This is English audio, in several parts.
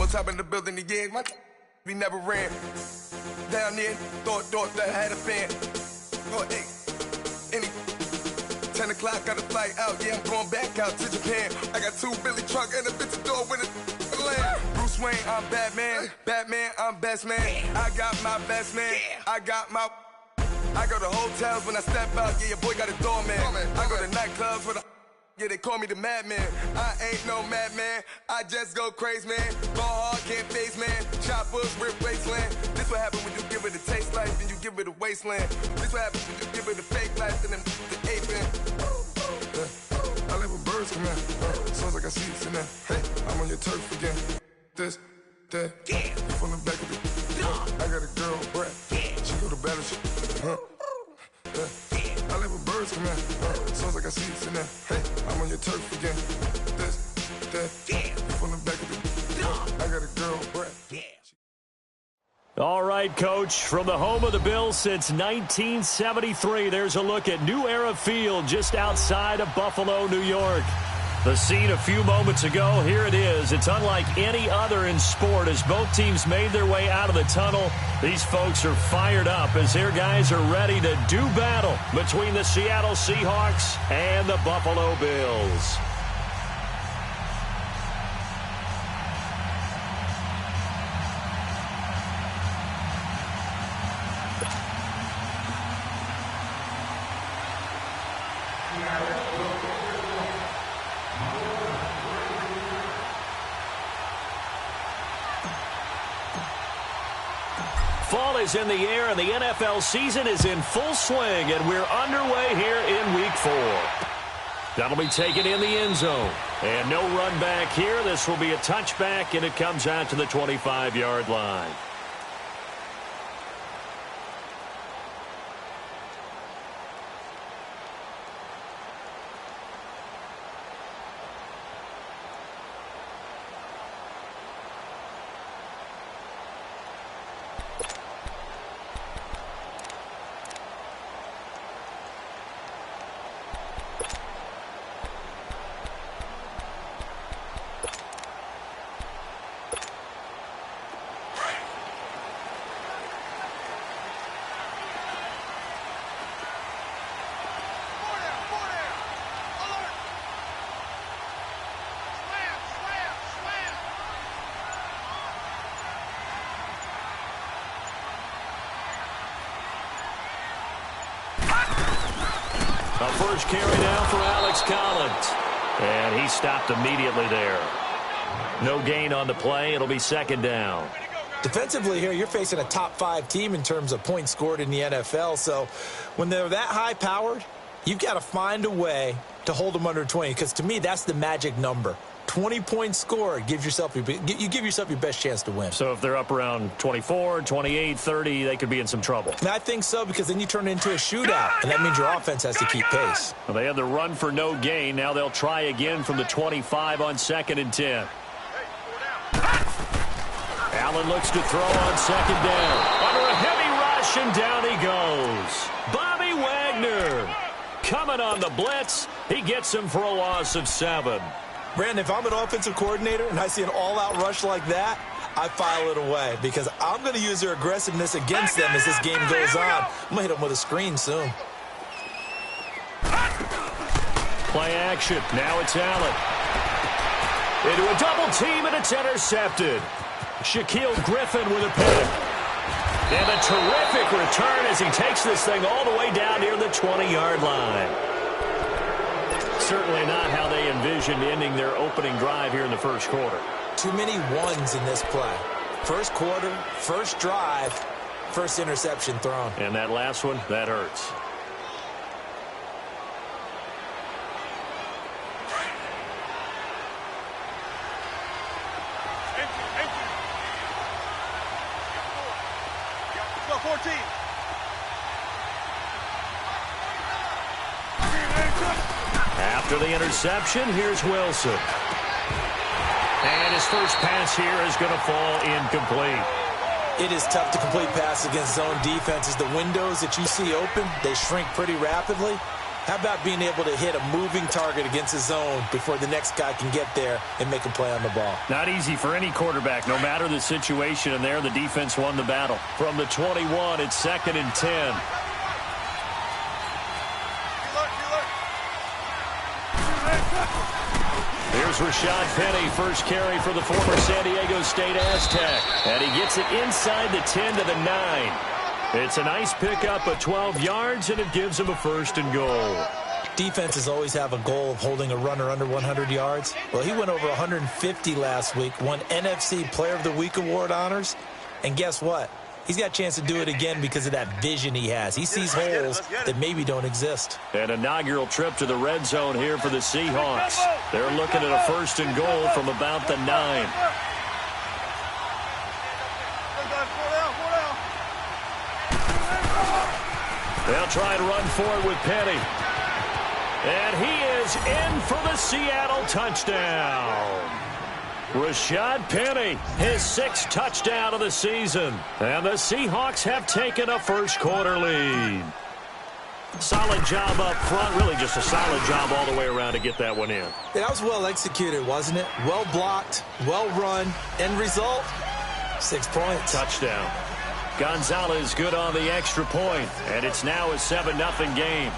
on top of the building again. My we never ran. Down there, thought that I had a fan. Oh, hey, 10 o'clock, got a flight out. Yeah, I'm going back out to Japan. I got 2 Billy truck and a bitch door with a land. Bruce Wayne, I'm Batman. Batman, I'm best man. I got my best man. I go to hotels when I step out. Yeah, your boy got a doorman. I go to nightclubs with a. Yeah, they call me the madman. I ain't no madman. I just go crazy, man. Ball hard, can't face, man. Choppers, rip wasteland. This what happens when you give it a taste life and you give it a wasteland. This what happens when you give it a fake life and then the ape man. I live with birds come in. Sounds like I see it in there. Hey, I'm on your turf again. This, that, yeah. From the back of the. I got a girl, Brett. She go to battleship. I live with birds come in. Sounds like I see it in there. Hey, I'm on your turf again. This, that, yeah. From the back of the. I got a girl, Brett. All right, Coach, from the home of the Bills since 1973, there's a look at New Era Field just outside of Buffalo, New York. The scene a few moments ago, here it is. It's unlike any other in sport as both teams made their way out of the tunnel. These folks are fired up as their guys are ready to do battle between the Seattle Seahawks and the Buffalo Bills. Fall is in the air, and the NFL season is in full swing, and we're underway here in Week 4. That'll be taken in the end zone. And no run back here. This will be a touchback, and it comes out to the 25-yard line. A first carry now for Alex Collins. And he stopped immediately there. No gain on the play. It'll be second down. Defensively here, you're facing a top-5 team in terms of points scored in the NFL. So when they're that high-powered, you've got to find a way to hold them under 20. Because to me, that's the magic number. 20 points scored, you give yourself your best chance to win. So if they're up around 24, 28, 30, they could be in some trouble. And I think so, because then you turn it into a shootout, and that means your offense has to keep pace. Well, they had the run for no gain. Now they'll try again from the 25 on 2nd and 10. Allen looks to throw on 2nd down. Under a heavy rush, and down he goes. Bobby Wagner coming on the blitz. He gets him for a loss of 7. Brandon, if I'm an offensive coordinator and I see an all-out rush like that, I file it away because I'm going to use their aggressiveness against them as this game goes on. I'm going to hit them with a screen soon. Play action. Now it's Allen. Into a double team, and it's intercepted. Shaquille Griffin with a pick. And a terrific return as he takes this thing all the way down near the 20-yard line. Certainly not how they envisioned ending their opening drive here in the first quarter. Too many ones in this play. First quarter, first drive, first interception thrown. And that last one, that hurts. Go 14. After the interception, here's Wilson. And his first pass here is going to fall incomplete. It is tough to complete passes against zone defenses. The windows that you see open, they shrink pretty rapidly. How about being able to hit a moving target against his zone before the next guy can get there and make a play on the ball? Not easy for any quarterback, no matter the situation, and there the defense won the battle. From the 21, it's 2nd and 10. Here's Rashad Penny, first carry for the former San Diego State Aztec. And he gets it inside the 10 to the 9. It's a nice pickup of 12 yards, and it gives him a 1st and goal. Defenses always have a goal of holding a runner under 100 yards. Well, he went over 150 last week, won NFC Player of the Week award honors. And guess what? He's got a chance to do it again because of that vision he has. He sees holes that maybe don't exist. An inaugural trip to the red zone here for the Seahawks. They're looking at a 1st and goal from about the 9. They'll try and run forward with Penny. And he is in for the Seattle touchdown. Rashad Penny, his 6th touchdown of the season. And the Seahawks have taken a first-quarter lead. Solid job up front. Really just a solid job all the way around to get that one in. That was well executed, wasn't it? Well blocked, well run. End result, 6 points. Touchdown. Gonzalez good on the extra point, and it's now a 7-0 game.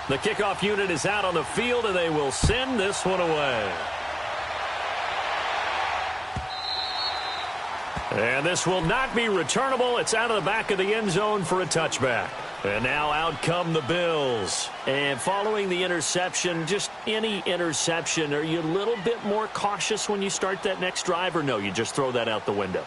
The kickoff unit is out on the field, and they will send this one away. And this will not be returnable. It's out of the back of the end zone for a touchback. And now out come the Bills. And following the interception, just any interception, are you a little bit more cautious when you start that next drive, or no, you just throw that out the window?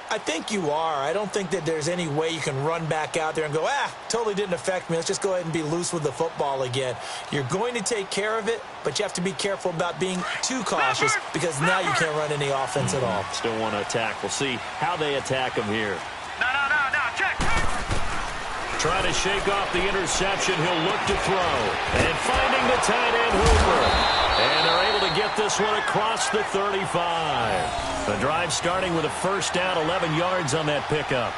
I think you are. I don't think that there's any way you can run back out there and go, totally didn't affect me. Let's just go ahead and be loose with the football again. You're going to take care of it, but you have to be careful about being too cautious because now you can't run any offense at all. Still want to attack. We'll see how they attack him here. No, check. Trying to shake off the interception. He'll look to throw. And finding the tight end Hooper. And they're able to get this one across the 35. The drive starting with a first down, 11 yards on that pickup.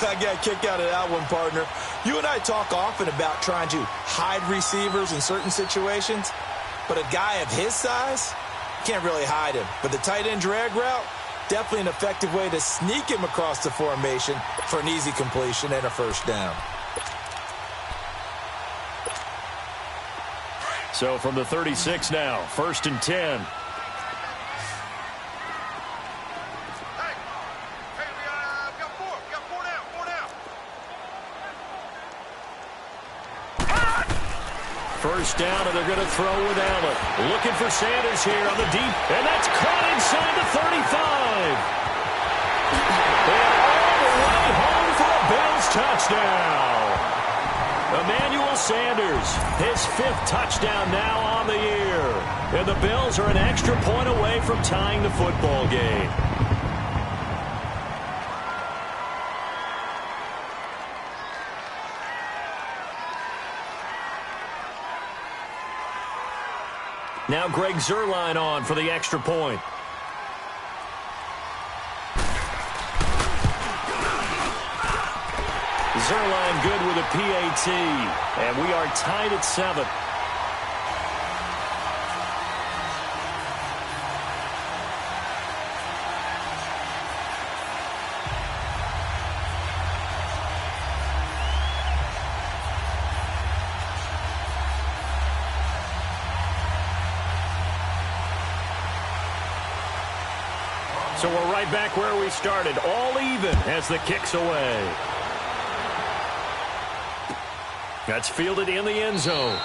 I got kicked out of that one, partner. You and I talk often about trying to hide receivers in certain situations, but a guy of his size, can't really hide him. But the tight end drag route, definitely an effective way to sneak him across the formation for an easy completion and a first down. So from the 36 now, 1st and 10. First down, and they're going to throw with Allen. Looking for Sanders here on the deep, and that's caught inside the 35. And all the way home for a Bills touchdown. Emmanuel Sanders, his 5th touchdown now on the year. And the Bills are an extra point away from tying the football game. Now Greg Zuerlein on for the extra point. Zuerlein good with a PAT. And we are tied at 7. So we're right back where we started, all even as the kick's away. That's fielded in the end zone.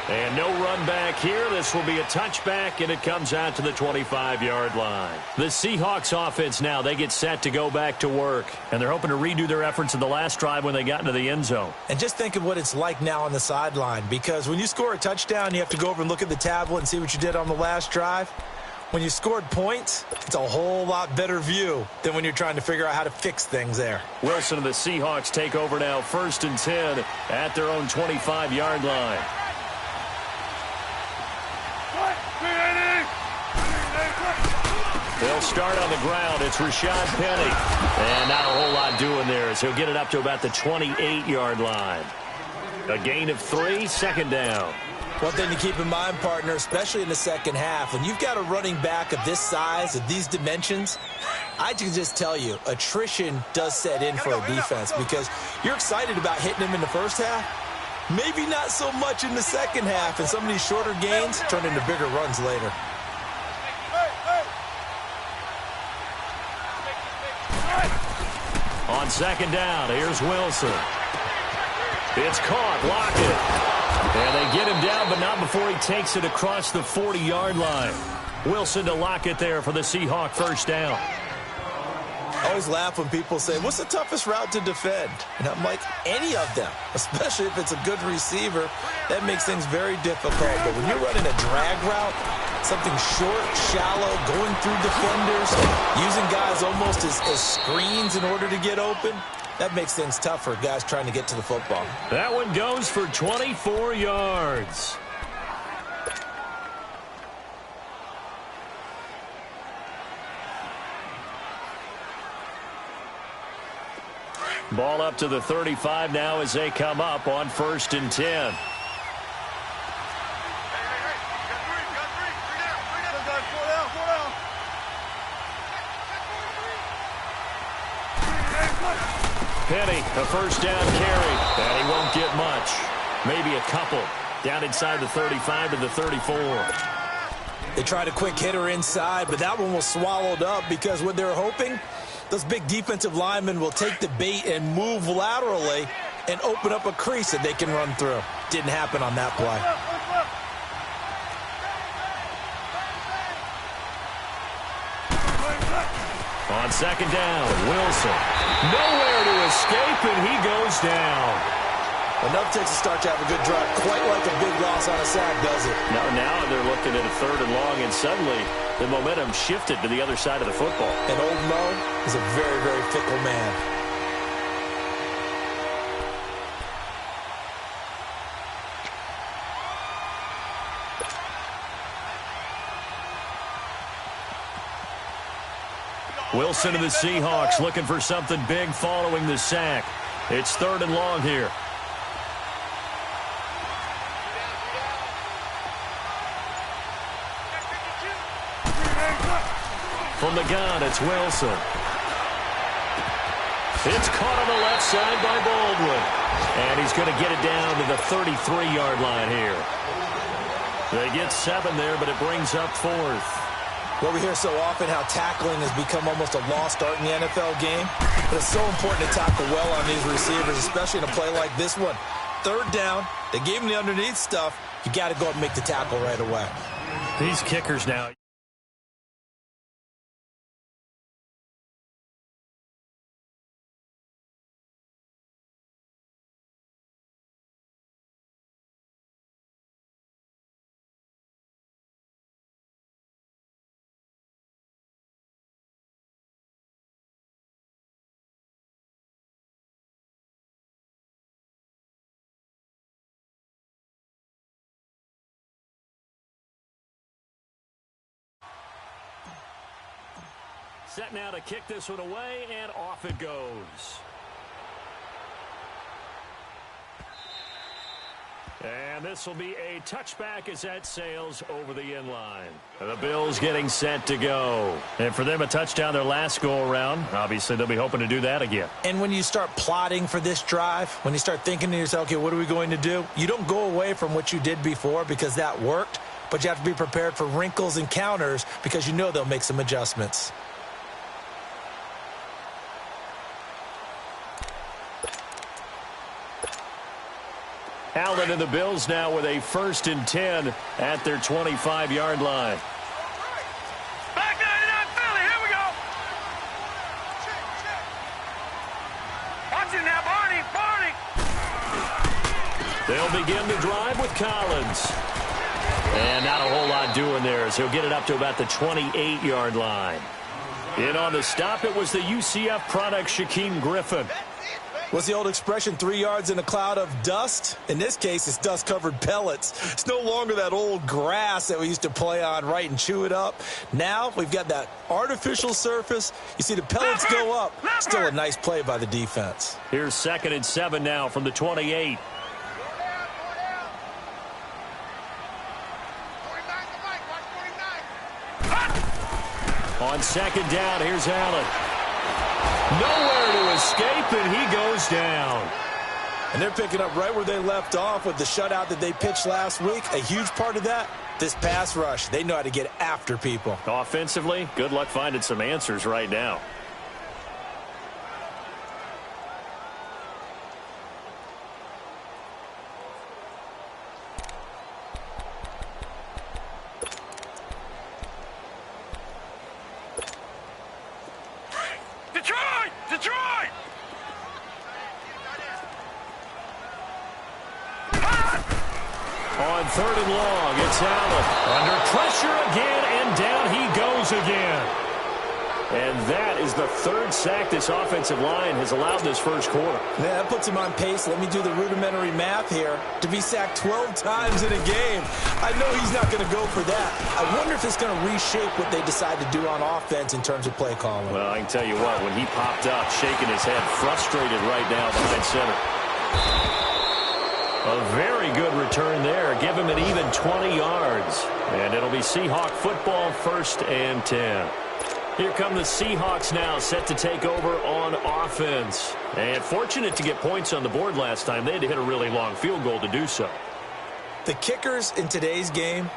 And no run back here. This will be a touchback, and it comes out to the 25-yard line. The Seahawks offense now, they get set to go back to work. And they're hoping to redo their efforts in the last drive when they got into the end zone. And just think of what it's like now on the sideline, because when you score a touchdown, you have to go over and look at the tablet and see what you did on the last drive. When you scored points, it's a whole lot better view than when you're trying to figure out how to fix things there. Wilson and the Seahawks take over now, 1st and 10 at their own 25-yard line. They'll start on the ground. It's Rashad Penny. And not a whole lot doing there as he'll get it up to about the 28-yard line. A gain of 3, 2nd down. One thing to keep in mind, partner, especially in the second half, when you've got a running back of this size, of these dimensions, I can just tell you, attrition does set in for a defense because you're excited about hitting him in the first half. Maybe not so much in the second half, and some of these shorter gains turn into bigger runs later. On 2nd down, here's Wilson. It's caught, Lockett. And they get him down, but not before he takes it across the 40-yard line. Wilson to Lockett there for the Seahawk 1st down. I always laugh when people say, what's the toughest route to defend? And I'm like, any of them, especially if it's a good receiver. That makes things very difficult. But when you're running a drag route, something short, shallow, going through defenders, using guys almost as screens in order to get open, that makes things tough for guys trying to get to the football. That one goes for 24 yards. Ball up to the 35 now as they come up on 1st and 10. Penny, a 1st down carry, and he won't get much. Maybe a couple. Down inside the 35 to the 34. They tried a quick hitter inside, but that one was swallowed up because what they're hoping, those big defensive linemen will take the bait and move laterally and open up a crease that they can run through. Didn't happen on that play. On 2nd down, Wilson. Nowhere to escape, and he goes down. Enough takes to start to have a good drive. Quite like a big loss on a sack, does it? Now they're looking at a 3rd and long, and suddenly the momentum shifted to the other side of the football. And old Mo is a very, very fickle man. Wilson and the Seahawks looking for something big following the sack. It's 3rd and long here. From the gun, it's Wilson. It's caught on the left side by Baldwin. And he's going to get it down to the 33-yard line here. They get 7 there, but it brings up 4th. Well, we hear so often how tackling has become almost a lost art in the NFL game. But it's so important to tackle well on these receivers, especially in a play like this one. 3rd down, they gave him the underneath stuff. You got to go and make the tackle right away. These kickers now. Set now to kick this one away, and off it goes. And this will be a touchback as that sails over the end line. The Bills getting set to go. And for them, a touchdown their last go-around. Obviously, they'll be hoping to do that again. And when you start plotting for this drive, when you start thinking to yourself, okay, what are we going to do? You don't go away from what you did before because that worked, but you have to be prepared for wrinkles and counters because you know they'll make some adjustments. Allen and the Bills now with a 1st and 10 at their 25-yard line. Back 99 Philly, here we go. Watch it now, Barney. They'll begin the drive with Collins. And not a whole lot doing there as he'll get it up to about the 28-yard line. In on the stop, it was the UCF product, Shaquem Griffin. What's the old expression, 3 yards in a cloud of dust? In this case, it's dust-covered pellets. It's no longer that old grass that we used to play on, right, and chew it up. Now we've got that artificial surface. You see the pellets go up. Still a nice play by the defense. Here's 2nd and 7 now from the 28. On 2nd down, here's Allen. Nowhere to escape, and he goes down. And they're picking up right where they left off with the shutout that they pitched last week. A huge part of that, this pass rush. They know how to get after people. Offensively, good luck finding some answers right now. Detroit! On 3rd and long, it's Allen. Under pressure again, and down he goes again. And that is the 3rd sack this offensive line has allowed this first quarter. Yeah, that puts him on pace. Let me do the rudimentary math here. To be sacked 12 times in a game. I know he's not going to go for that. I wonder if it's going to reshape what they decide to do on offense in terms of play calling. Well, I can tell you what, when he popped up, shaking his head, frustrated right now behind center. A very good return there. Give him an even 20 yards. And it'll be Seahawk football, 1st and 10. Here come the Seahawks now, set to take over on offense. And fortunate to get points on the board last time. They had to hit a really long field goal to do so. The kickers in today's game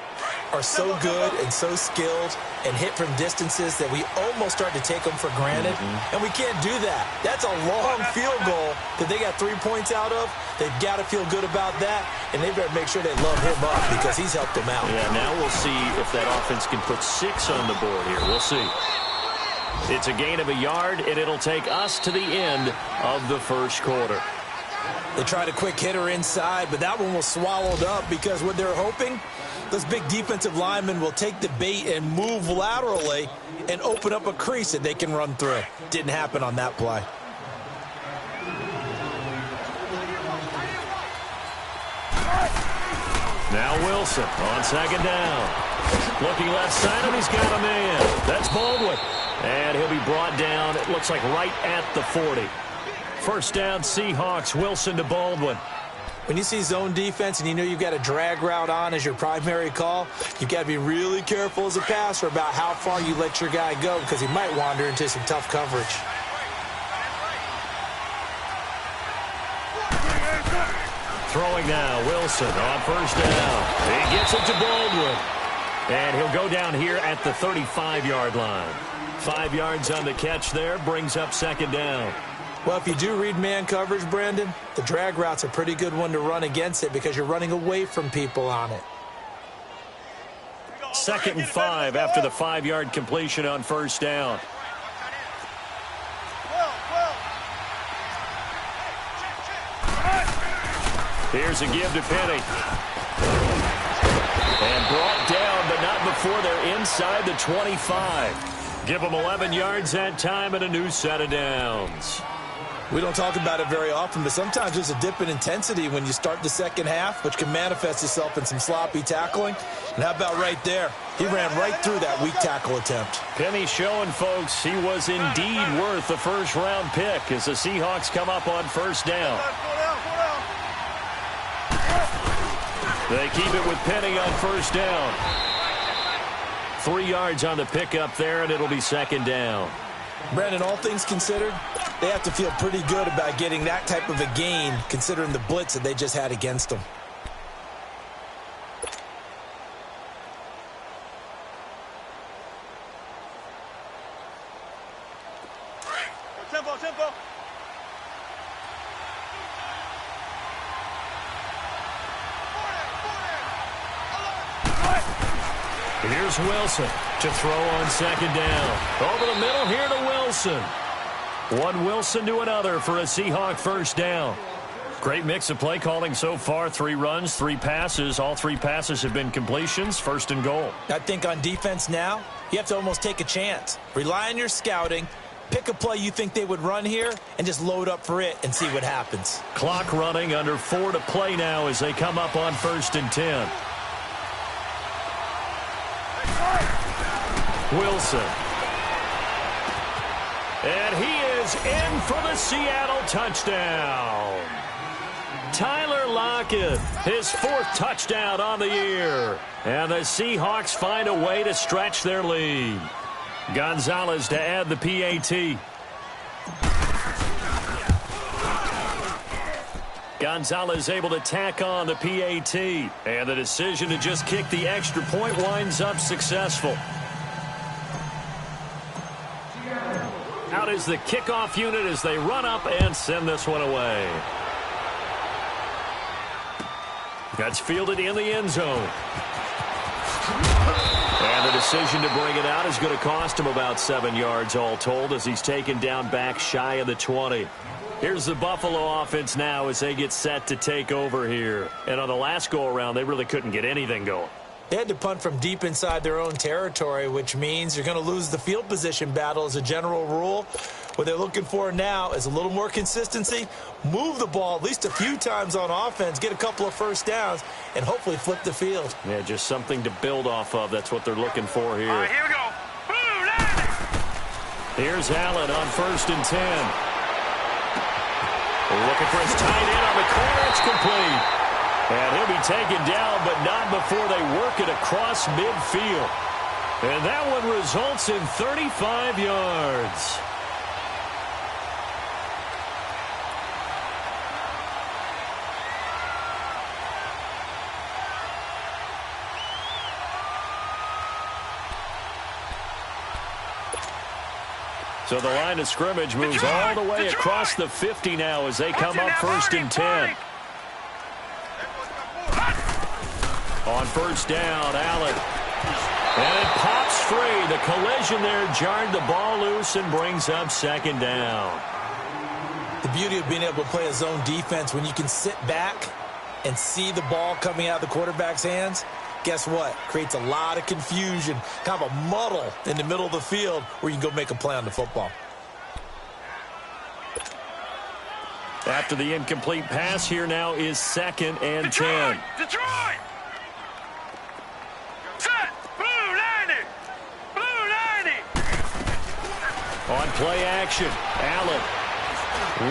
are so good and so skilled and hit from distances that we almost start to take them for granted. And we can't do that. That's a long field goal that they got 3 points out of. They've got to feel good about that, and they better make sure they love him up because he's helped them out. Yeah, now we'll see if that offense can put 6 on the board here. We'll see. It's a gain of a yard, and it'll take us to the end of the first quarter. They tried a quick hitter inside, but that one was swallowed up because what they're hoping, those big defensive linemen will take the bait and move laterally and open up a crease that they can run through. Didn't happen on that play. Now Wilson on 2nd down. Looking left side, and he's got a man. That's Baldwin. And he'll be brought down, it looks like right at the 40. 1st down, Seahawks. Wilson to Baldwin. When you see zone defense and you know you've got a drag route on as your primary call, you've got to be really careful as a passer about how far you let your guy go because he might wander into some tough coverage. Throwing now, Wilson on 1st down. He gets it to Baldwin. And he'll go down here at the 35-yard line. 5 yards on the catch there, brings up 2nd down. Well, if you do read man coverage, Brandon, the drag route's a pretty good one to run against it because you're running away from people on it. 2nd and 5 after the 5-yard completion on 1st down. Here's a give to Penny. And brought down, but not before they're inside the 25. Give them 11 yards that time and a new set of downs. We don't talk about it very often, but sometimes there's a dip in intensity when you start the second half, which can manifest itself in some sloppy tackling. And how about right there? He ran right through that weak tackle attempt. Penny showing folks he was indeed worth a first-round pick as the Seahawks come up on 1st down. They keep it with Penny on 1st down. 3 yards on the pickup there, and it'll be 2nd down. Brandon, all things considered, they have to feel pretty good about getting that type of a gain considering the blitz that they just had against them. Tempo. Here's Wilson to throw on second down. Over the middle here to Wilson. One Wilson to another for a Seahawk first down. Great mix of play calling so far. 3 runs, 3 passes. All 3 passes have been completions. First and goal. I think on defense now, you have to almost take a chance. Rely on your scouting. Pick a play you think they would run here and just load up for it and see what happens. Clock running, under 4 to play now as they come up on 1st and 10. Wilson. And he is in for the Seattle touchdown. Tyler Lockett, his 4th touchdown on the year. And the Seahawks find a way to stretch their lead. Gonzalez to add the PAT. Gonzalez able to tack on the PAT. And the decision to just kick the extra point winds up successful. Out is the kickoff unit as they run up and send this one away. That's fielded in the end zone. And the decision to bring it out is going to cost him about 7 yards all told as he's taken down back shy of the 20. Here's the Buffalo offense now as they get set to take over here. And on the last go-around, they really couldn't get anything going. They had to punt from deep inside their own territory, which means you're going to lose the field position battle as a general rule. What they're looking for now is a little more consistency, move the ball at least a few times on offense, get a couple of first downs, and hopefully flip the field. Yeah, just something to build off of. That's what they're looking for here. All right, here we go. Here's Allen on 1st and 10. Looking for his tight end on the corner. It's complete. And he'll be taken down, but not before they work it across midfield. And that one results in 35 yards. So the line of scrimmage moves all the way across the 50 now as they come up 1st and 10. On 1st down, Allen. And it pops free. The collision there jarred the ball loose and brings up 2nd down. The beauty of being able to play a zone defense when you can sit back and see the ball coming out of the quarterback's hands, guess what? Creates a lot of confusion, kind of a muddle in the middle of the field where you can go make a play on the football. After the incomplete pass, here now is 2nd and 10. Detroit! Set! Blue 90! Blue 90! On play action, Allen.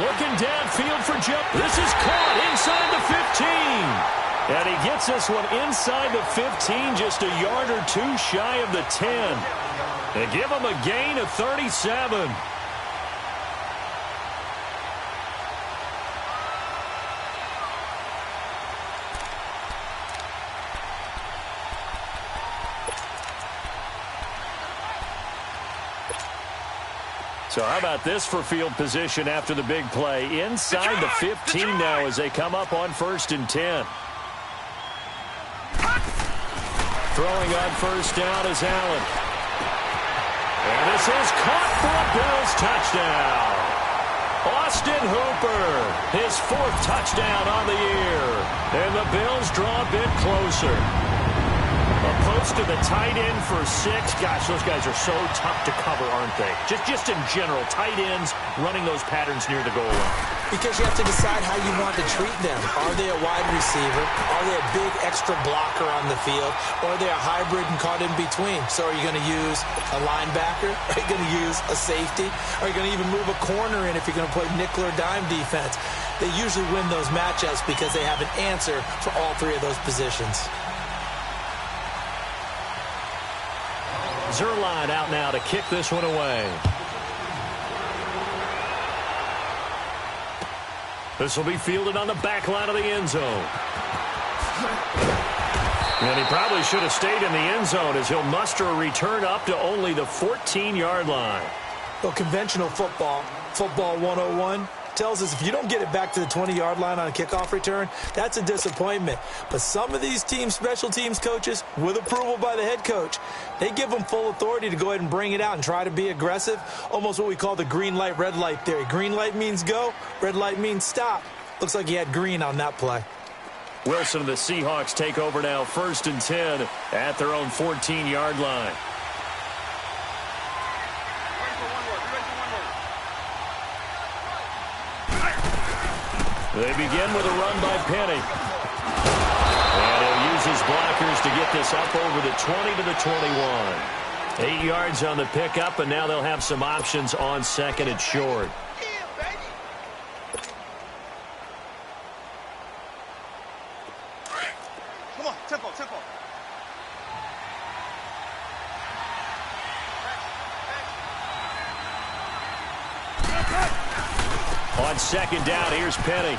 Looking downfield for jump. This is caught inside the 15. And he gets this one inside the 15, just a yard or 2 shy of the 10. They give him a gain of 37. So how about this for field position after the big play? Inside the 15 now as they come up on 1st and 10. Throwing on 1st down is Allen. And this is caught for a Bills touchdown. Austin Hooper, his 4th touchdown on the year. And the Bills draw a bit closer. A post to the tight end for 6. Gosh, those guys are so tough to cover, aren't they? Just in general, tight ends running those patterns near the goal line. Because you have to decide how you want to treat them. Are they a wide receiver? Are they a big extra blocker on the field? Or are they a hybrid and caught in between? So are you going to use a linebacker? Are you going to use a safety? Are you going to even move a corner in if you're going to play nickel or dime defense? They usually win those matchups because they have an answer for all 3 of those positions. Zerline out now to kick this one away. This will be fielded on the back line of the end zone. And he probably should have stayed in the end zone as he'll muster a return up to only the 14-yard line. Well, conventional football 101, tells us if you don't get it back to the 20-yard line on a kickoff return, that's a disappointment. But some of these special teams coaches, with approval by the head coach, they give them full authority to go ahead and bring it out and try to be aggressive, almost what we call the green light, red light theory. Green light means go, red light means stop. Looks like he had green on that play. Wilson and the Seahawks take over now, 1st and 10 at their own 14-yard line. They begin with a run by Penny. And he'll use his blockers to get this up over the 20 to the 21. 8 yards on the pickup, and now they'll have some options on 2nd and short. Come on, tempo. On 2nd down, here's Penny.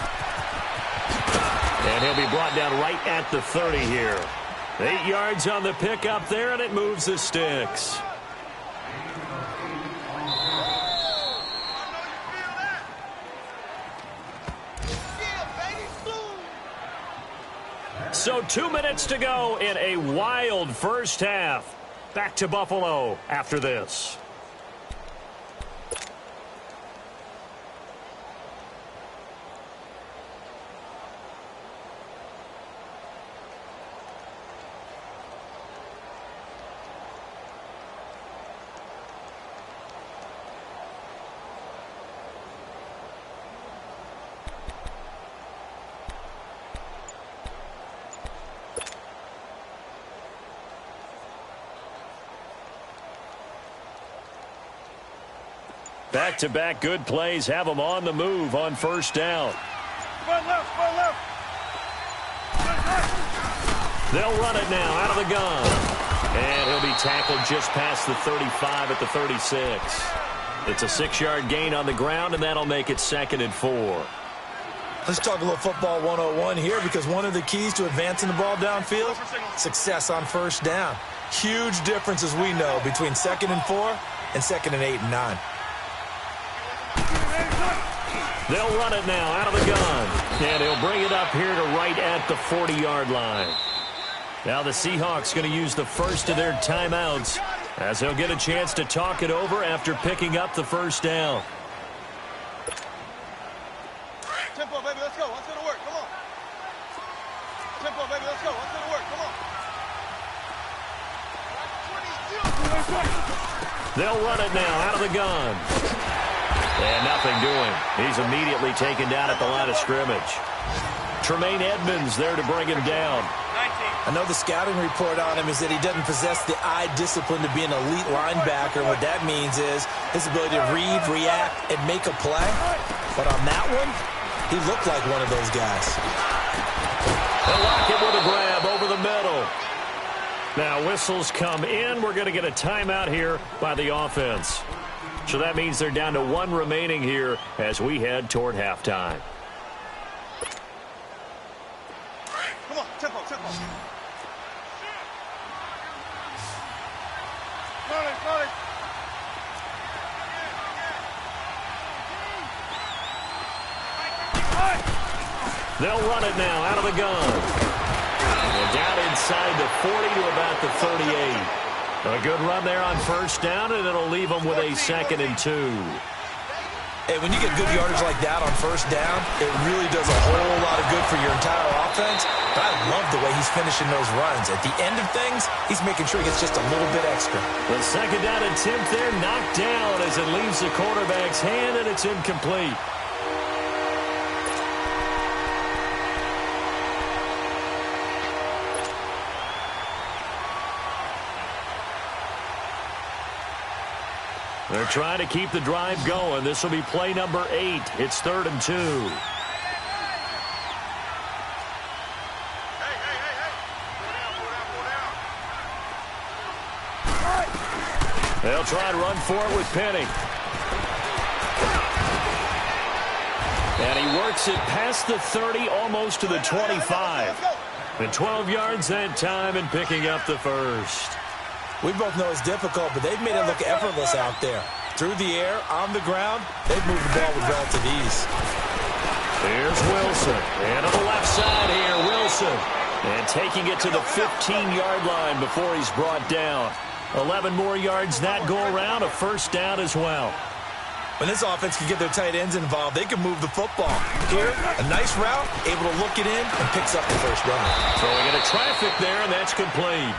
And he'll be brought down right at the 30 here. 8 yards on the pickup there, and it moves the sticks. So 2 minutes to go in a wild first half. Back to Buffalo after this. Back-to-back good plays have them on the move on 1st down. Run left. They'll run it now out of the gun. And he'll be tackled just past the 35 at the 36. It's a 6-yard gain on the ground, and that'll make it 2nd and 4. Let's talk a little football 101 here, because one of the keys to advancing the ball downfield, success on 1st down. Huge difference, as we know, between 2nd and 4 and 2nd and 8 and 9. They'll run it now out of the gun. And he'll bring it up here to right at the 40-yard line. Now the Seahawks going to use the first of their timeouts as they'll get a chance to talk it over after picking up the 1st down. Tempo, baby, let's go. Let's go to work. Come on. Tempo, baby, let's go. Let's go to work. Come on. They'll run it now out of the gun. And nothing doing. He's immediately taken down at the line of scrimmage. Tremaine Edmonds there to bring him down. I know the scouting report on him is that he doesn't possess the eye discipline to be an elite linebacker. And what that means is his ability to read, react, and make a play. But on that one, he looked like one of those guys. They'll lock it with a grab over the middle. Now whistles come in. We're going to get a timeout here by the offense. So that means they're down to 1 remaining here as we head toward halftime. Come on, tempo. Slowly. They'll run it now out of the gun. And down inside the 40 to about the 38. A good run there on 1st down, and it'll leave them with a 2nd and 2. Hey, when you get good yardage like that on 1st down, it really does a whole lot of good for your entire offense. But I love the way he's finishing those runs. At the end of things, he's making sure he gets just a little bit extra. The 2nd down attempt there knocked down as it leaves the quarterback's hand, and it's incomplete. They're trying to keep the drive going. This will be play number 8. It's 3rd and 2. They'll try and run for it with Penny. And he works it past the 30, almost to the 25. And 12 yards that time and picking up the first. We both know it's difficult, but they've made it look effortless out there. Through the air, on the ground, they've moved the ball with relative ease. Here's Wilson. And on the left side here, Wilson. And taking it to the 15-yard line before he's brought down. 11 more yards that go around, a first down as well. When this offense can get their tight ends involved, they can move the football. Here, a nice route, able to look it in, and picks up the first down. Throwing into traffic there, and that's complete.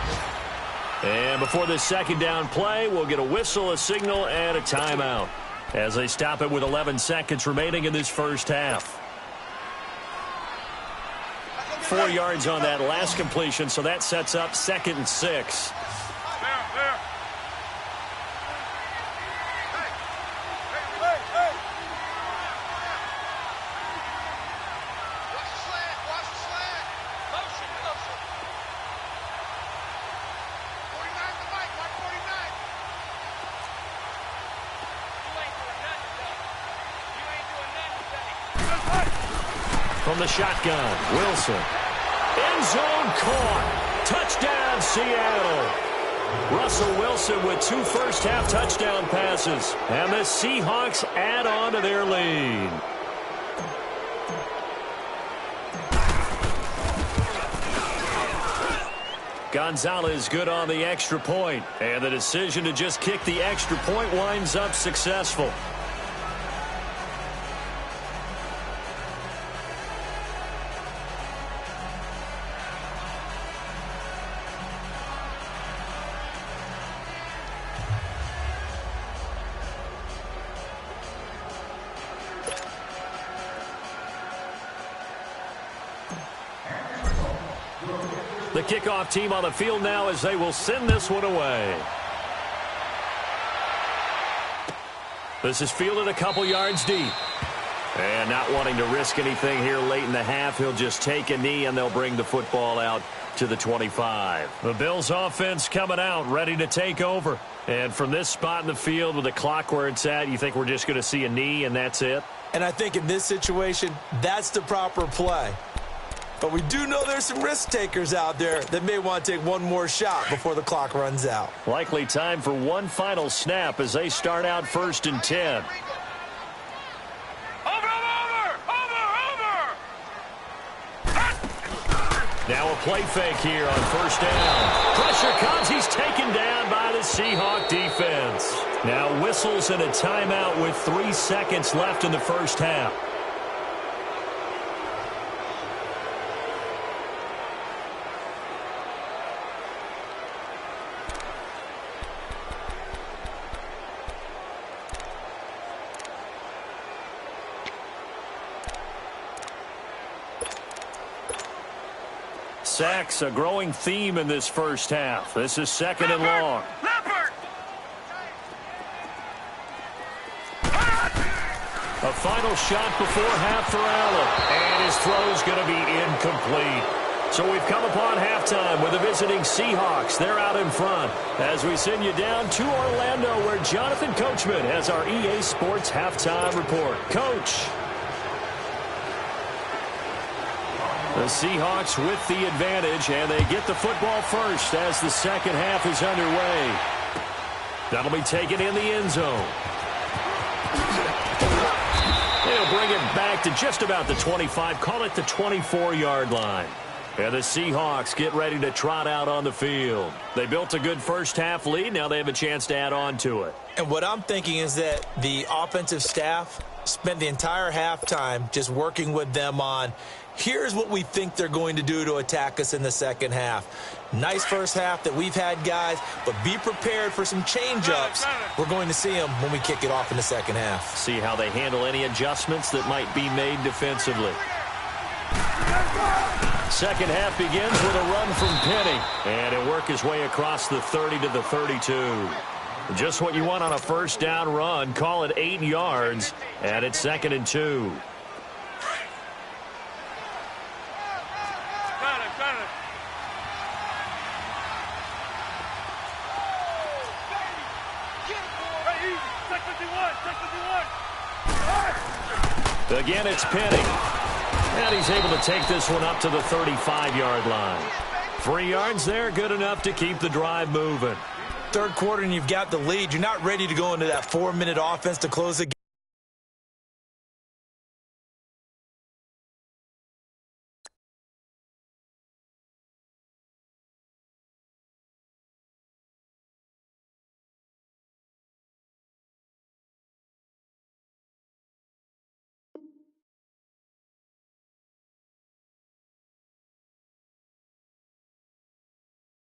And before this second down play, we'll get a whistle, a signal, and a timeout as they stop it with 11 seconds remaining in this first half. 4 yards on that last completion, so that sets up 2nd and 6. From the shotgun, Wilson. End zone caught. Touchdown, Seattle. Russell Wilson with 2 first-half touchdown passes. And the Seahawks add on to their lead. Gonzalez good on the extra point. And the decision to just kick the extra point winds up successful. The kickoff team on the field now as they will send this one away. This is fielded a couple yards deep. And not wanting to risk anything here late in the half, he'll just take a knee and they'll bring the football out to the 25. The Bills offense coming out, ready to take over. And from this spot in the field with the clock where it's at, you think we're just going to see a knee and that's it? And I think in this situation, that's the proper play. But we do know there's some risk takers out there that may want to take one more shot before the clock runs out. Likely time for one final snap as they start out 1st and 10. Now a play fake here on 1st down. Pressure comes. He's taken down by the Seahawk defense. Now whistles and a timeout with 3 seconds left in the first half. Sacks, a growing theme in this first half. This is 2nd and long. A final shot before half for Allen. And his throw's going to be incomplete. So we've come upon halftime with the visiting Seahawks. They're out in front as we send you down to Orlando where Jonathan Coachman has our EA Sports halftime report. Coach. The Seahawks with the advantage, and they get the football first as the second half is underway. That'll be taken in the end zone. They'll bring it back to just about the 25, call it the 24-yard line. And the Seahawks get ready to trot out on the field. They built a good first-half lead. Now they have a chance to add on to it. And what I'm thinking is that the offensive staff spent the entire halftime just working with them on here's what we think they're going to do to attack us in the second half. Nice first half that we've had, guys, but be prepared for some change-ups. We're going to see them when we kick it off in the second half. See how they handle any adjustments that might be made defensively. Second half begins with a run from Penny, and he'll work his way across the 30 to the 32. Just what you want on a first down run. Call it 8 yards, and it's 2nd and 2. Again, it's Penny. And he's able to take this one up to the 35-yard line. 3 yards there, good enough to keep the drive moving. third quarter and you've got the lead, you're not ready to go into that 4-minute offense to close the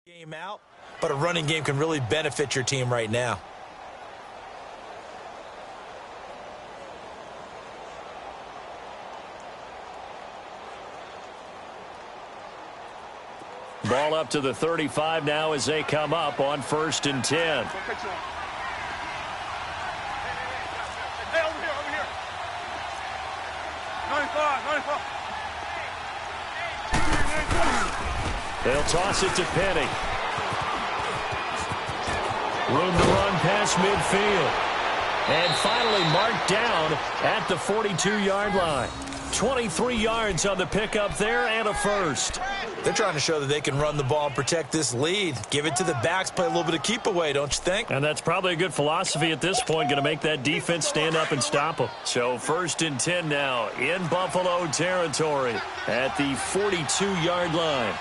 game out, but a running game can really benefit your team right now. Ball up to the 35 now as they come up on 1st and 10. Hey, over here. 95. They'll toss it to Penny. Room to run past midfield. And finally marked down at the 42-yard line. 23 yards on the pickup there and a first. They're trying to show that they can run the ball and protect this lead. Give it to the backs, play a little bit of keep away, don't you think? And that's probably a good philosophy at this point, going to make that defense stand up and stop them. So 1st and 10 now in Buffalo territory at the 42-yard line.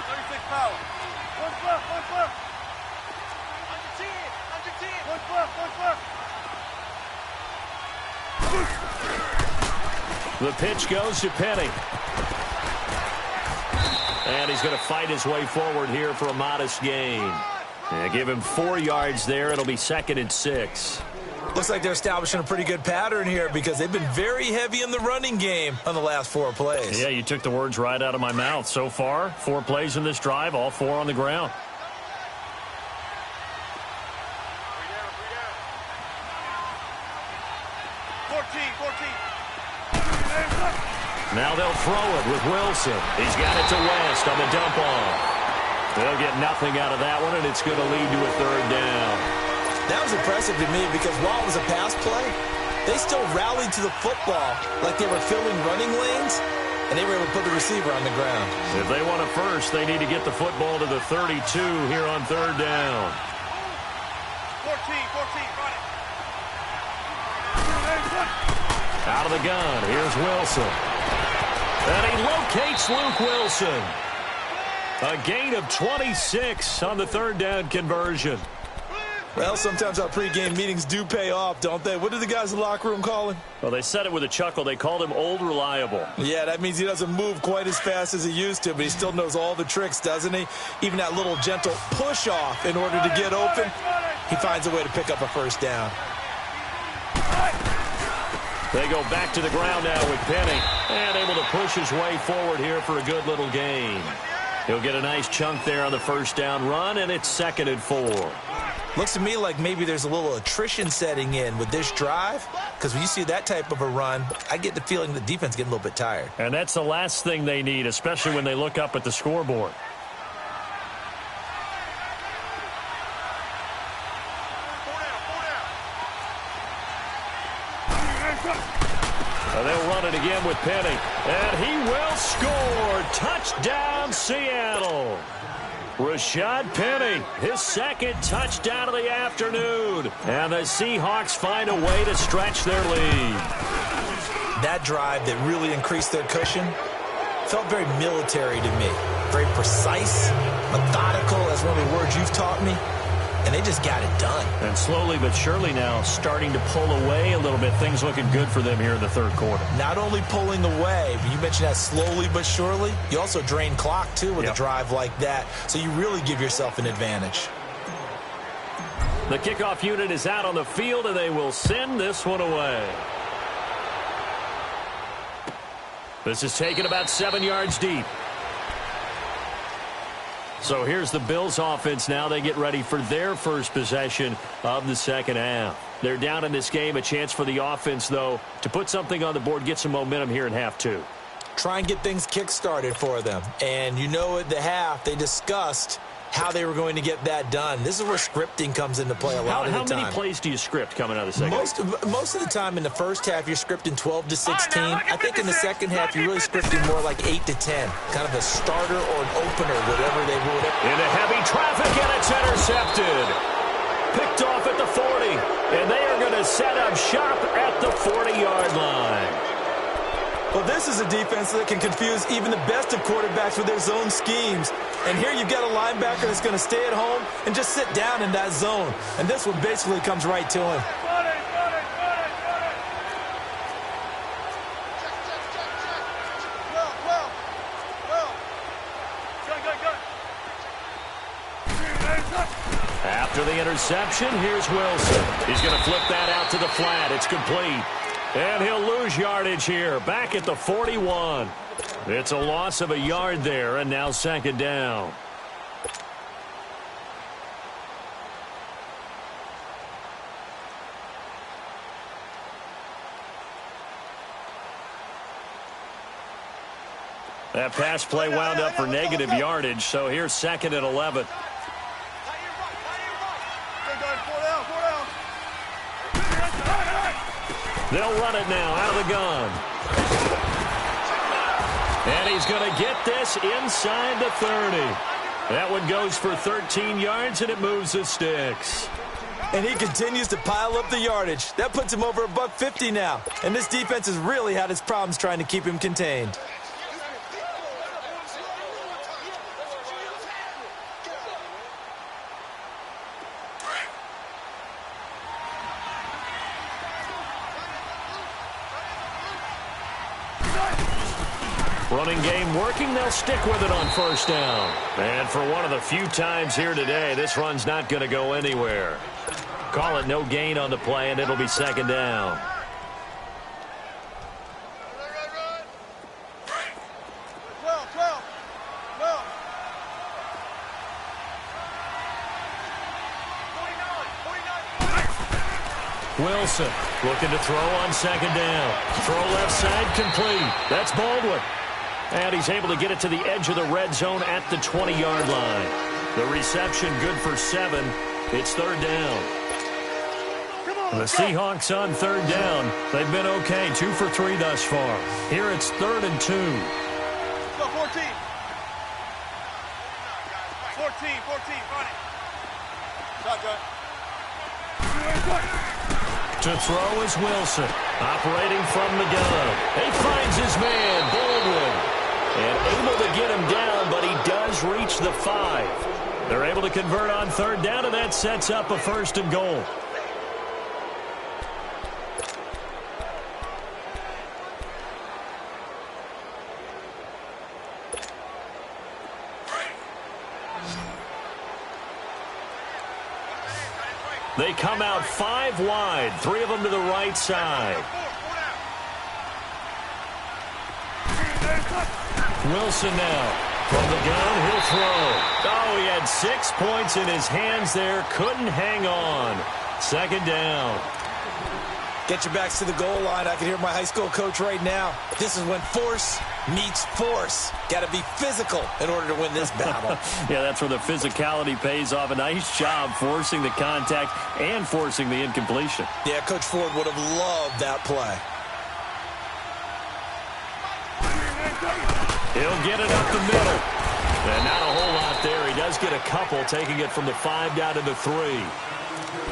36 power. One flip. Under 10. One flip. The pitch goes to Penny. And he's going to fight his way forward here for a modest gain. Yeah, give him 4 yards there. It'll be 2nd and 6. Looks like they're establishing a pretty good pattern here because they've been very heavy in the running game on the last 4 plays. Yeah, you took the words right out of my mouth. So far, 4 plays in this drive, all 4 on the ground. Now they'll throw it with Wilson. He's got it to West on the dump off. They'll get nothing out of that one, and it's going to lead to a 3rd down. That was impressive to me because while it was a pass play, they still rallied to the football like they were filling running lanes, and they were able to put the receiver on the ground. If they want a first, they need to get the football to the 32 here on 3rd down. 14, run it. Out of the gun, here's Wilson. And he locates Luke Wilson. A gain of 26 on the 3rd down conversion. Well, sometimes our pregame meetings do pay off, don't they? What did the guys in the locker room call him? Well, they said it with a chuckle. They called him Old Reliable. Yeah, that means he doesn't move quite as fast as he used to, but he still knows all the tricks, doesn't he? Even that little gentle push-off in order to get open, he finds a way to pick up a 1st down. They go back to the ground now with Penny. And able to push his way forward here for a good little gain. He'll get a nice chunk there on the 1st down run, and it's 2nd and 4. Looks to me like maybe there's a little attrition setting in with this drive, because when you see that type of a run, I get the feeling the defense is getting a little bit tired. And that's the last thing they need, especially when they look up at the scoreboard. They'll run it again with Penny. And he will score. Touchdown, Seattle. Rashad Penny, his 2nd touchdown of the afternoon. And the Seahawks find a way to stretch their lead. That drive that really increased their cushion felt very military to me. Very precise, methodical, as one of the words you've taught me. And they just got it done. And slowly but surely now starting to pull away a little bit. Things looking good for them here in the 3rd quarter. Not only pulling away, but you mentioned that slowly but surely. You also drain clock, too, with a drive like that. So you really give yourself an advantage. The kickoff unit is out on the field, and they will send this one away. This is taken about 7 yards deep. So here's the Bills offense now. They get ready for their first possession of the 2nd half. They're down in this game. A chance for the offense, though, to put something on the board, get some momentum here in half 2. Try and get things kick-started for them. And you know at the half, they discussed how they were going to get that done. This is where scripting comes into play a lot of the time. How many plays do you script coming out of the second half? Most of the time in the first half, you're scripting 12 to 16. I think in the second half, you're really scripting more like 8 to 10. Kind of a starter or an opener, whatever they would. Into heavy traffic, and it's intercepted. Picked off at the 40, and they are going to set up shop at the 40-yard line. Well, this is a defense that can confuse even the best of quarterbacks with their zone schemes. And here you've got a linebacker that's going to stay at home and just sit down in that zone. And this one basically comes right to him. After the interception, here's Wilson. He's going to flip that out to the flat. It's complete. And he'll lose yardage here, back at the 41. It's a loss of a yard there, and now second down. That pass play wound up for negative yardage, so here's second and 11. They'll run it now out of the gun. And he's going to get this inside the 30. That one goes for 13 yards, and it moves the sticks. And he continues to pile up the yardage. That puts him over $150 now. And this defense has really had its problems trying to keep him contained. Running game working, they'll stick with it on first down. And for one of the few times here today, this run's not going to go anywhere. Call it no gain on the play, and it'll be second down. Wilson looking to throw on second down. Throw left side complete. That's Baldwin. And he's able to get it to the edge of the red zone at the 20-yard line. The reception good for 7. It's third down. The Seahawks on third down. They've been okay, 2 for 3 thus far. Here it's 3rd and 2. Go 14. 14, run it. Shotgun. To throw is Wilson, operating from the gun. He finds his man, Baldwin, and able to get him down, but he does reach the 5. They're able to convert on third down, and that sets up a 1st and goal. They come out 5 wide, 3 of them to the right side. Wilson now from the gun, he'll throw. Oh, he had 6 points in his hands there, couldn't hang on. Second down. Get your backs to the goal line. I can hear my high school coach right now. This is when force meets force. Got to be physical in order to win this battle. Yeah, that's where the physicality pays off. A nice job forcing the contact and forcing the incompletion. Yeah, Coach Ford would have loved that play. He'll get it up the middle. And not a whole lot there. He does get a couple, taking it from the 5 down to the 3.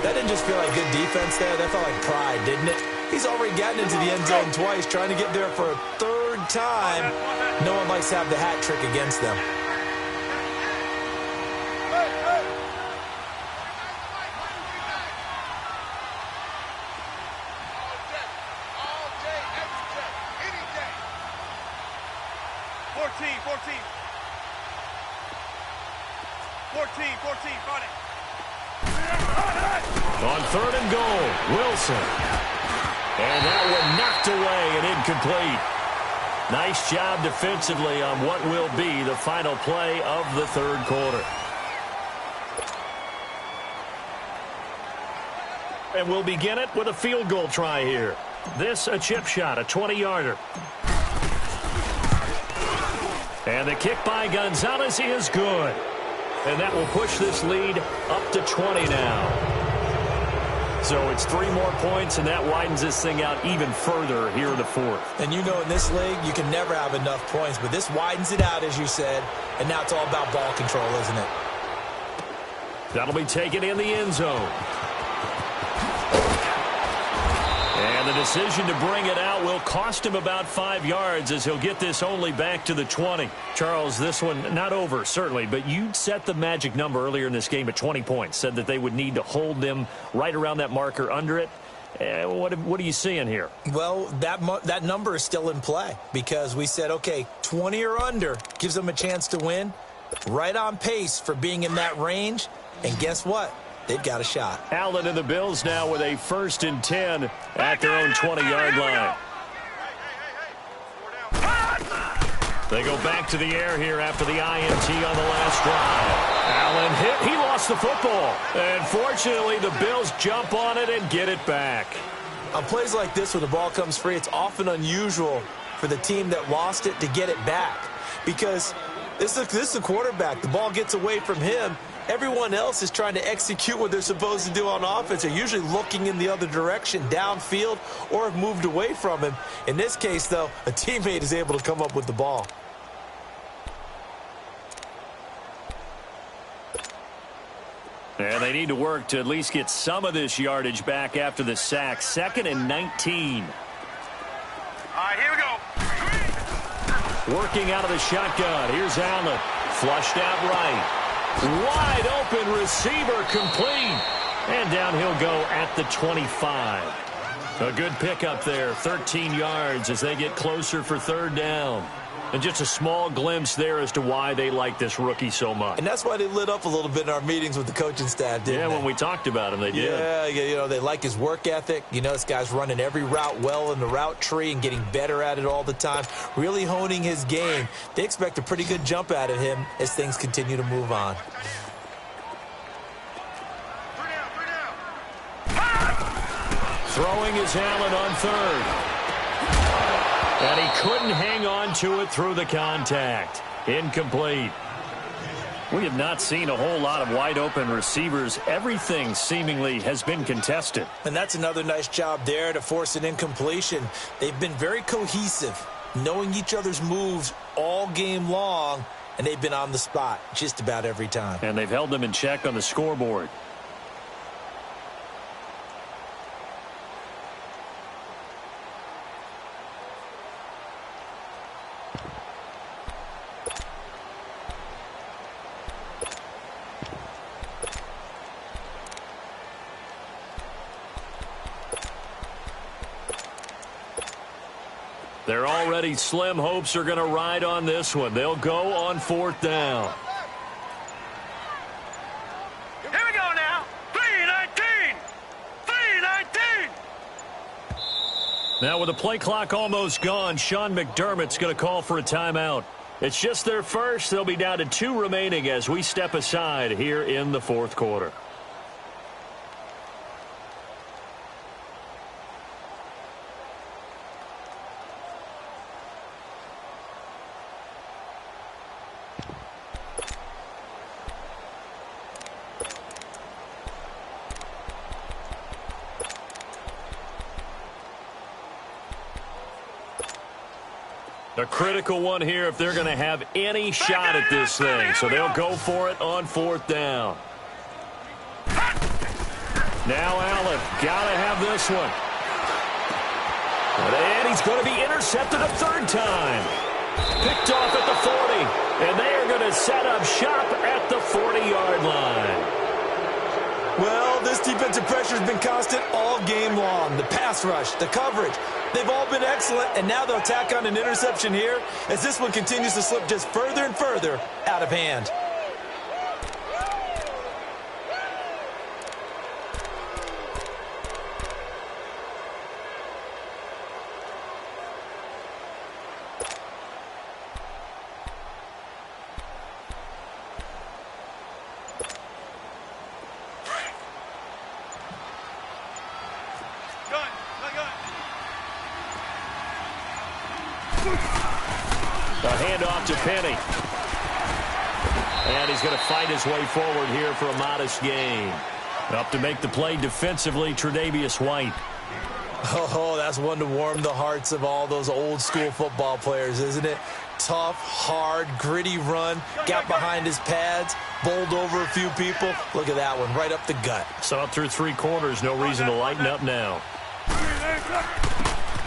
That didn't just feel like good defense there. That felt like pride, didn't it? He's already gotten into the end zone twice, trying to get there for a 3rd time. No one likes to have the hat trick against them. On 3rd and goal, Wilson. And that one knocked away and incomplete. Nice job defensively on what will be the final play of the 3rd quarter. And we'll begin it with a field goal try here. This a chip shot, a 20-yarder. And the kick by Gonzalez is good. And that will push this lead up to 20 now. So it's 3 more points, and that widens this thing out even further here in the fourth. And you know in this league, you can never have enough points, but this widens it out, as you said, and now it's all about ball control, isn't it? That'll be taken in the end zone. And the decision to bring it out will cost him about 5 yards as he'll get this only back to the 20. Charles, this one not over, certainly, but you set the magic number earlier in this game at 20 points, said that they would need to hold them right around that marker under it. What are you seeing here? Well, that number is still in play because we said, okay, 20 or under gives them a chance to win. Right on pace for being in that range. And guess what? They've got a shot. Allen and the Bills now with a 1st and 10 at their own 20-yard line. They go back to the air here after the INT on the last drive. Allen hit. He lost the football. And fortunately, the Bills jump on it and get it back. On plays like this, when the ball comes free, it's often unusual for the team that lost it to get it back. Because this is a quarterback. The ball gets away from him. Everyone else is trying to execute what they're supposed to do on offense. They're usually looking in the other direction, downfield, or have moved away from him. In this case, though, a teammate is able to come up with the ball. And they need to work to at least get some of this yardage back after the sack. 2nd and 19. All right, here we go. Working out of the shotgun. Here's Allen. Flushed out right. Wide open receiver complete. And down he'll go at the 25. A good pickup there. 13 yards as they get closer for 3rd down. And just a small glimpse there as to why they like this rookie so much. And that's why they lit up a little bit in our meetings with the coaching staff, didn't they? When we talked about him, they did. Yeah, you know, they like his work ethic. You know, this guy's running every route well in the route tree and getting better at it all the time, really honing his game. They expect a pretty good jump out of him as things continue to move on. Throwing is Allen on 3rd. And he couldn't hang on to it through the contact. Incomplete. We have not seen a whole lot of wide-open receivers. Everything seemingly has been contested. And that's another nice job there to force an incompletion. They've been very cohesive, knowing each other's moves all game long, and they've been on the spot just about every time. And they've held them in check on the scoreboard. Their already slim hopes are going to ride on this one. They'll go on 4th down. Here we go now. 3:19. 3:19. Now with the play clock almost gone, Sean McDermott's going to call for a timeout. It's just their first. They'll be down to 2 remaining as we step aside here in the 4th quarter. A critical one here if they're going to have any shot at this thing. So they'll go for it on 4th down. Now Allen, got to have this one. And he's going to be intercepted a 3rd time. Picked off at the 40. And they are going to set up shop at the 40-yard line. Well, this defensive pressure has been constant all game long. The pass rush, the coverage, they've all been excellent, and now they'll tack on an interception here as this one continues to slip just further and further out of hand. A handoff to Penny. And he's going to fight his way forward here for a modest gain. Up to make the play defensively, Tre'Davious White. Oh, that's one to warm the hearts of all those old-school football players, isn't it? Tough, hard, gritty run, got behind his pads, bowled over a few people. Look at that one, right up the gut. Saw it through 3 quarters, no reason to lighten up now.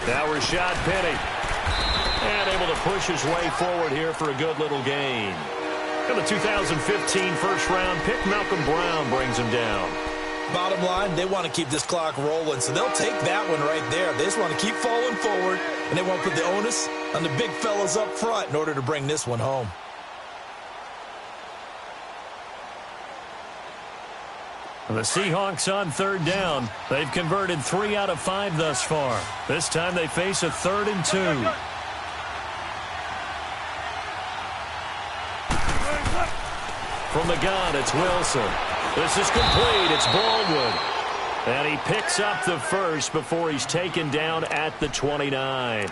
Now Rashad Penny. And able to push his way forward here for a good little gain. And the 2015 first-round pick, Malcolm Brown, brings him down. Bottom line, they want to keep this clock rolling, so they'll take that one right there. They just want to keep falling forward, and they want to put the onus on the big fellas up front in order to bring this one home. The Seahawks on 3rd down. They've converted 3 out of 5 thus far. This time they face a 3rd and 2. From the gun, it's Wilson. This is complete. It's Baldwin. And he picks up the first before he's taken down at the 29.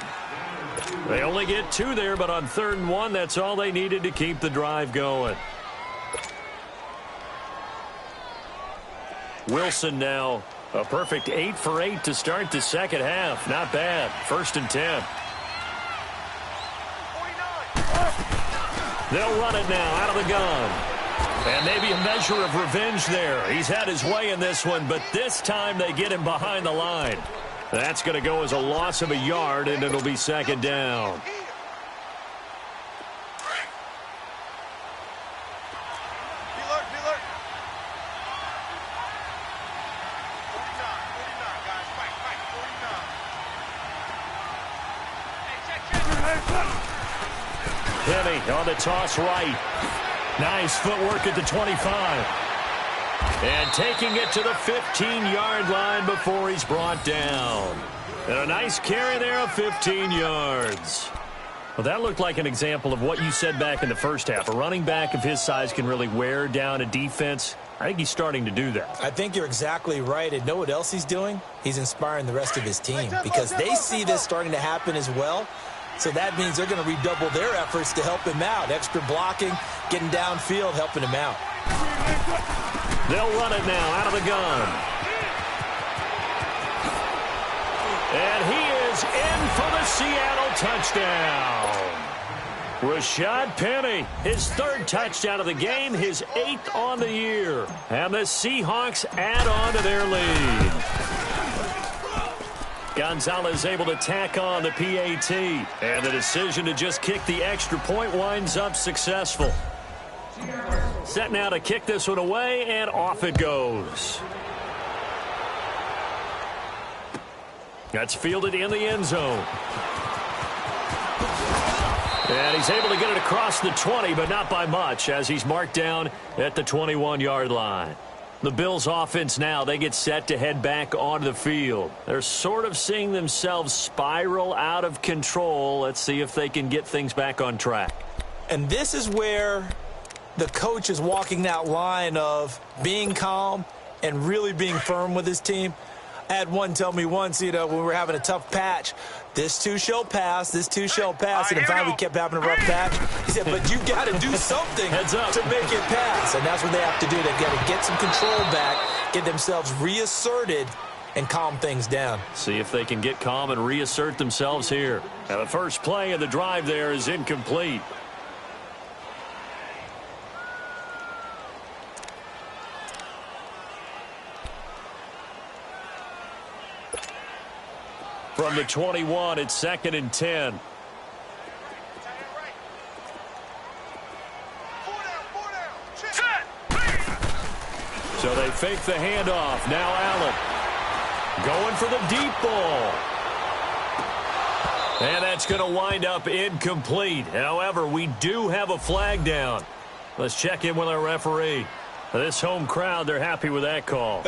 They only get 2 there, but on 3rd and 1, that's all they needed to keep the drive going. Wilson now a perfect 8 for 8 to start the second half. Not bad. 1st and 10. They'll run it now out of the gun. And maybe a measure of revenge there. He's had his way in this one, but this time they get him behind the line. That's going to go as a loss of a yard, and it'll be 2nd down. Penny on the toss right. Nice footwork at the 25. And taking it to the 15-yard line before he's brought down. And a nice carry there of 15 yards. Well, that looked like an example of what you said back in the first half. A running back of his size can really wear down a defense. I think he's starting to do that. I think you're exactly right. And know what else he's doing? He's inspiring the rest of his team because they see this starting to happen as well. So that means they're going to redouble their efforts to help him out. Extra blocking, getting downfield, helping him out. They'll run it now out of the gun. And he is in for the Seattle touchdown. Rashad Penny, his 3rd touchdown of the game, his 8th on the year. And the Seahawks add on to their lead. Gonzalez able to tack on the PAT. And the decision to just kick the extra point winds up successful. Set now to kick this one away, and off it goes. That's fielded in the end zone. And he's able to get it across the 20, but not by much, as he's marked down at the 21-yard line. The Bills offense now, they get set to head back onto the field. They're sort of seeing themselves spiral out of control. Let's see if they can get things back on track. And this is where the coach is walking that line of being calm and really being firm with his team. I had one tell me once, when we were having a tough patch, this too shall pass, this too shall pass. And in fact, we kept having a rough patch. He said, but you got to do something to make it pass. And that's what they have to do. They've got to get some control back, get themselves reasserted, and calm things down. See if they can get calm and reassert themselves here. Now, the first play of the drive there is incomplete. From the 21, it's 2nd and 10. So they fake the handoff. Now Allen going for the deep ball. And that's going to wind up incomplete. However, we do have a flag down. Let's check in with our referee. This home crowd, they're happy with that call.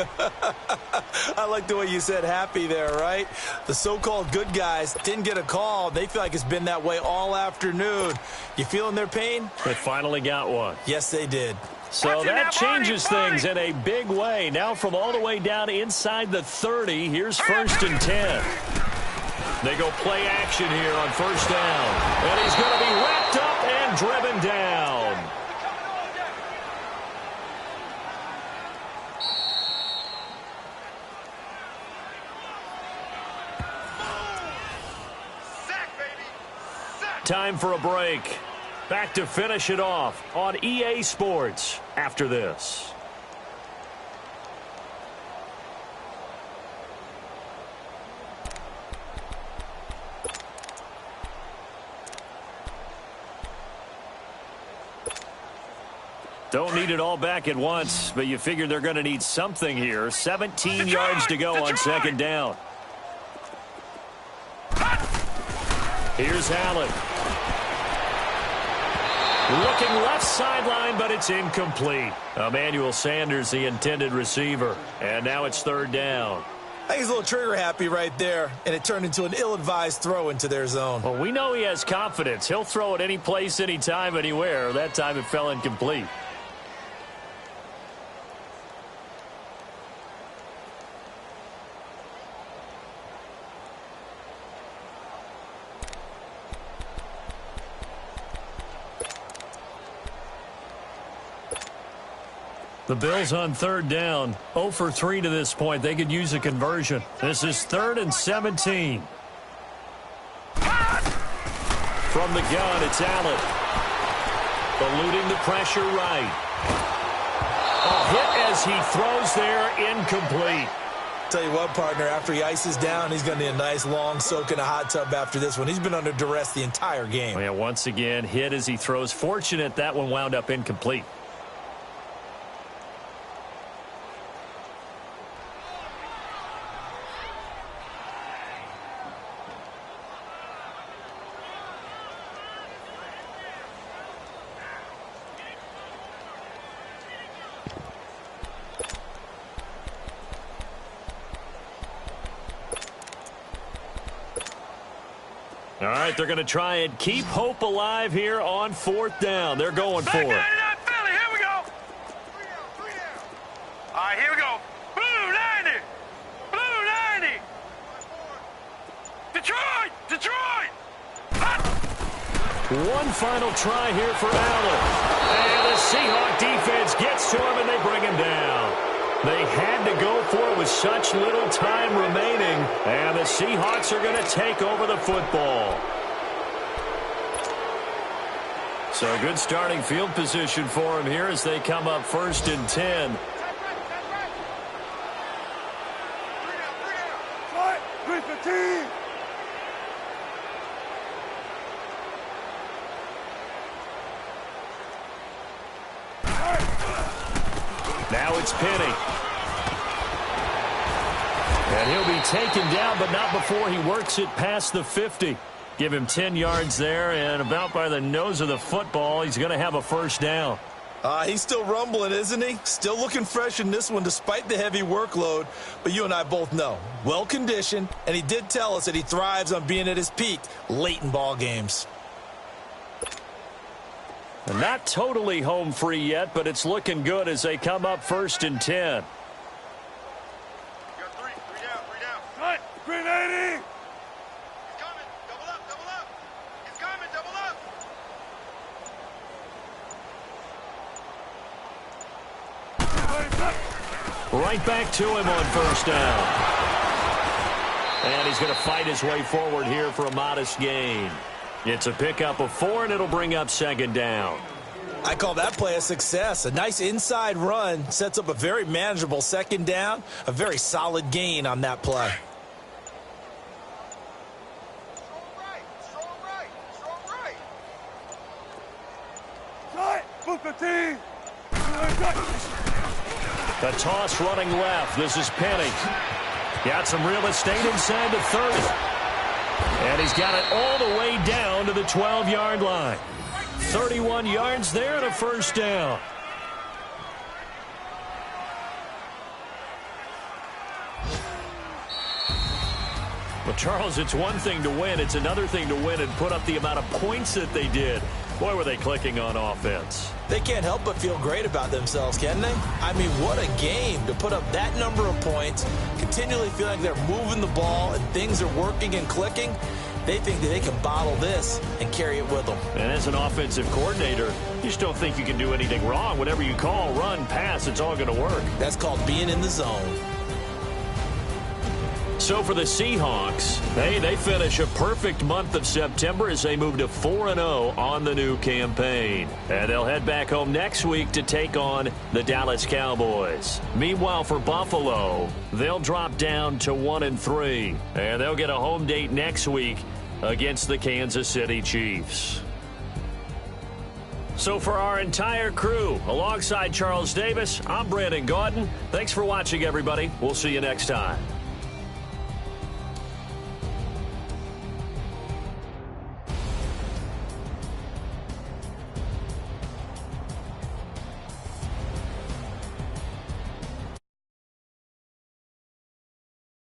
I like the way you said happy there, right? The so-called good guys didn't get a call. They feel like it's been that way all afternoon. You feeling their pain? They finally got one. Yes, they did. So that changes things in a big way. Now from all the way down inside the 30, here's 1st and 10. They go play action here on 1st down. And he's going to be wrapped up and driven down. time for a break. Back to finish it off on EA Sports after this. Don't need it all back at once, but you figure they're going to need something here. 17 yards to go on second down. Here's Allen. Looking left sideline, but it's incomplete. Emmanuel Sanders, the intended receiver. And now it's third down. I think he's a little trigger happy right there, and it turned into an ill-advised throw into their zone. Well, we know he has confidence. He'll throw it any place, anytime, anywhere. That time it fell incomplete. The Bills on third down, 0 for 3 to this point. They could use a conversion. This is 3rd and 17. From the gun, it's Allen. Eluding the pressure right. A hit as he throws there, incomplete. Tell you what, partner, after he ices down, he's going to need a nice long soak in a hot tub after this one. He's been under duress the entire game. Yeah, once again, hit as he throws. Fortunate that one wound up incomplete. All right, they're going to try and keep hope alive here on 4th down. They're going for it. Here we go. All right, here we go. Blue 90. Blue 90. Detroit. One final try here for Allen. And the Seahawk defense gets to him, and they bring him down. They had to go for it with such little time remaining, and the Seahawks are going to take over the football. So good starting field position for him here as they come up 1st and 10. Now it's Penny. And he'll be taken down, but not before he works it past the 50. Give him 10 yards there, and about by the nose of the football, he's going to have a first down. He's still rumbling, isn't he? Still looking fresh in this one despite the heavy workload. But you and I both know, well-conditioned, and he did tell us that he thrives on being at his peak late in ball games. Not totally home free yet, but it's looking good as they come up 1st and 10. Three down. 380. He's coming. Double up. He's coming. Double up. Right back to him on 1st down. And he's going to fight his way forward here for a modest gain. It's a pickup of 4, and it'll bring up 2nd down. I call that play a success. A nice inside run sets up a very manageable 2nd down. A very solid gain on that play. The toss running left. This is Penny. Got some real estate inside the 30. And he's got it all the way down to the 12-yard line. 31 yards there and a first down. Well, Charles, it's one thing to win. It's another thing to win and put up the amount of points that they did. Boy, were they clicking on offense. They can't help but feel great about themselves, can they? I mean, what a game to put up that number of points, continually feeling like they're moving the ball and things are working and clicking. They think that they can bottle this and carry it with them. And as an offensive coordinator, you just don't think you can do anything wrong. Whatever you call, run, pass, it's all going to work. That's called being in the zone. So for the Seahawks, hey, they finish a perfect month of September as they move to 4-0 on the new campaign. And they'll head back home next week to take on the Dallas Cowboys. Meanwhile, for Buffalo, they'll drop down to 1-3. And they'll get a home date next week against the Kansas City Chiefs. So for our entire crew, alongside Charles Davis, I'm Brandon Gaudin. Thanks for watching, everybody. We'll see you next time.